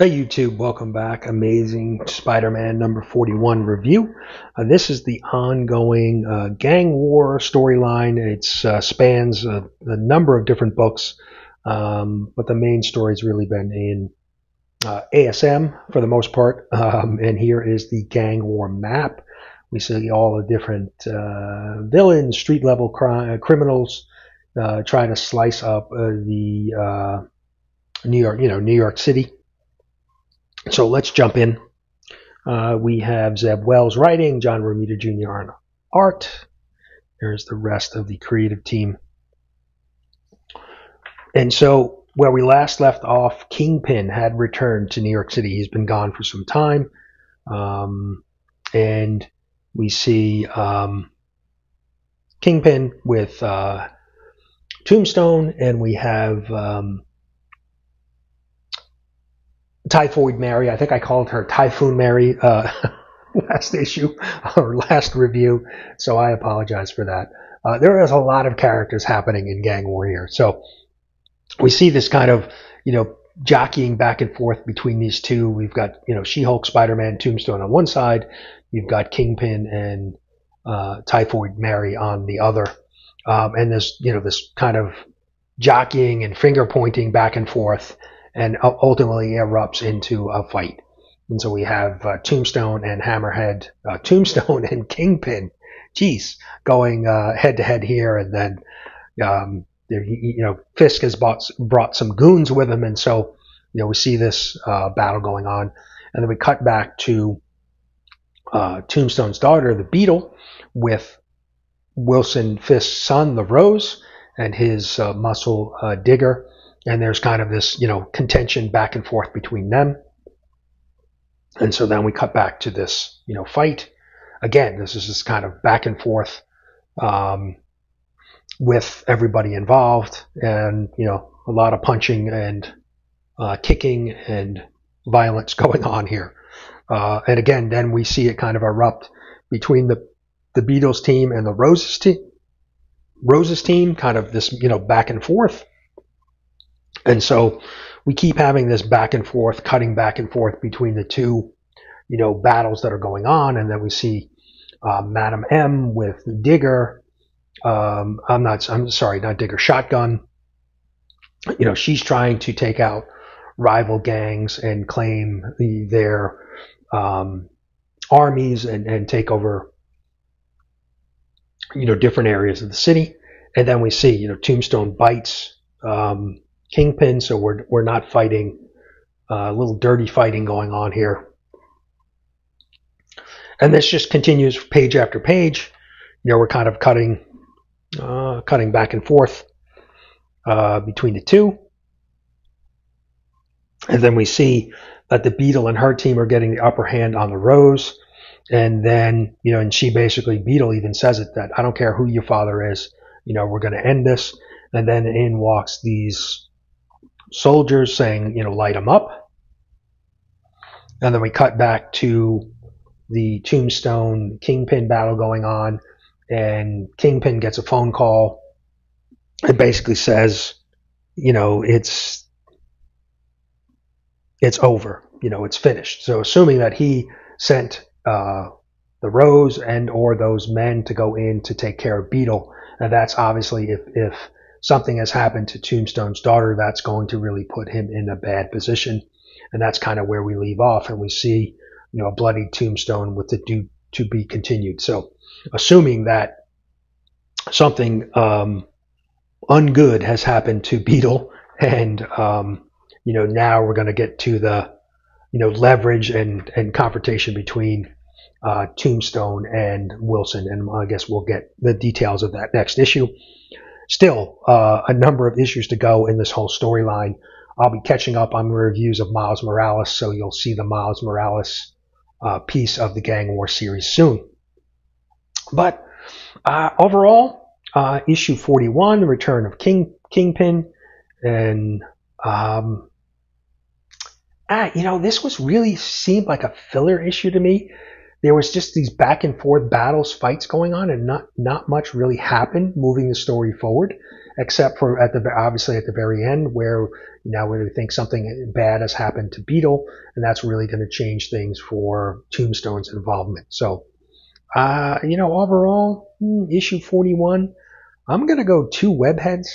Hey YouTube, welcome back. Amazing Spider-Man number 41 review. This is the ongoing gang war storyline. It spans a number of different books, but the main story's really been in ASM for the most part. And here is the gang war map. We see all the different villains, street level criminals trying to slice up the New York City. So let's jump in. We have Zeb Wells writing, John Romita Jr. on art. There's the rest of the creative team. And so where we last left off, Kingpin had returned to New York City. He's been gone for some time. And we see Kingpin with Tombstone, and we have Typhoid Mary. I think I called her Typhoon Mary last issue or last review, so I apologize for that. There is a lot of characters happening in Gang War here. So we see this kind of, jockeying back and forth between these two. We've got, She-Hulk, Spider-Man, Tombstone on one side. You've got Kingpin and Typhoid Mary on the other. And there's, this kind of jockeying and finger pointing back and forth, and ultimately erupts into a fight. And so we have Tombstone and Hammerhead, Tombstone and Kingpin, going head to head here. And then, Fisk has brought some goons with him. And so, we see this battle going on. And then we cut back to Tombstone's daughter, the Beetle, with Wilson Fisk's son, the Rose, and his muscle Digger. And there's kind of this, contention back and forth between them. And so then we cut back to this, fight. Again, this is this kind of back and forth with everybody involved, and, a lot of punching and kicking and violence going on here. And again, then we see it kind of erupt between the Beatles team and the Rose's team, kind of this, back and forth. And so we keep having this back and forth, cutting back and forth between the two, battles that are going on. And then we see Madam M with Digger. Not Digger, Shotgun. She's trying to take out rival gangs and claim their armies and take over, different areas of the city. And then we see, Tombstone bites Kingpin, so we're not fighting, a little dirty fighting going on here. And this just continues page after page. We're kind of cutting back and forth between the two. And then we see that the Beetle and her team are getting the upper hand on the Rose. And then, and she basically, Beetle even says it, that I don't care who your father is, we're going to end this. And then in walks these soldiers saying, light them up. And then we cut back to the Tombstone Kingpin battle going on, and Kingpin gets a phone call and basically says, it's over, it's finished. So assuming that he sent the Rose and or those men to go in to take care of Beetle, and that's obviously if something has happened to Tombstone's daughter, that's going to really put him in a bad position. And that's kind of where we leave off. And we see, a bloodied Tombstone with the due to be continued. So assuming that something ungood has happened to Beetle, and, now we're going to get to the, leverage and confrontation between Tombstone and Wilson. And I guess we'll get the details of that next issue. Still, a number of issues to go in this whole storyline. I'll be catching up on reviews of Miles Morales, so you'll see the Miles Morales piece of the Gang War series soon. But overall, issue 41, the return of Kingpin, and this was really seemed like a filler issue to me. There was just these back and forth battles, fights going on, and not much really happened moving the story forward. except for obviously at the very end where now we think something bad has happened to Beetle, and that's really going to change things for Tombstone's involvement. So, overall, issue 41, I'm going to go 2 webheads.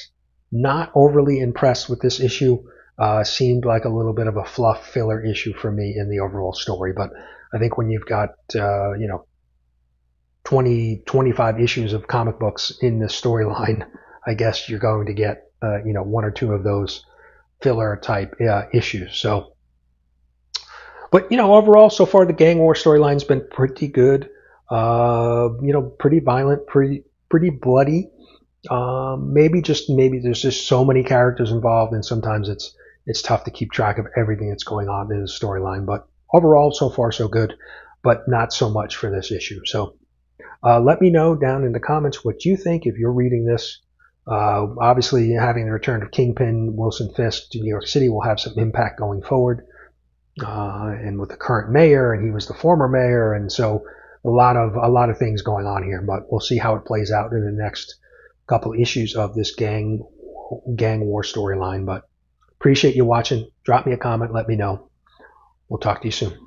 Not overly impressed with this issue. Seemed like a little bit of a fluff filler issue for me in the overall story, but I think when you've got 20, 25 issues of comic books in this storyline, I guess you're going to get 1 or 2 of those filler type issues. So, but overall, so far the Gang War storyline's been pretty good. Pretty violent, pretty bloody. Maybe there's just so many characters involved, and sometimes it's tough to keep track of everything that's going on in the storyline. But overall, so far so good, but not so much for this issue. So let me know down in the comments what you think if you're reading this. Obviously, having the return of Kingpin, Wilson Fisk to New York City will have some impact going forward. And with the current mayor, and he was the former mayor, and so a lot of things going on here. But we'll see how it plays out in the next couple issues of this gang war storyline. But appreciate you watching. Drop me a comment. Let me know. We'll talk to you soon.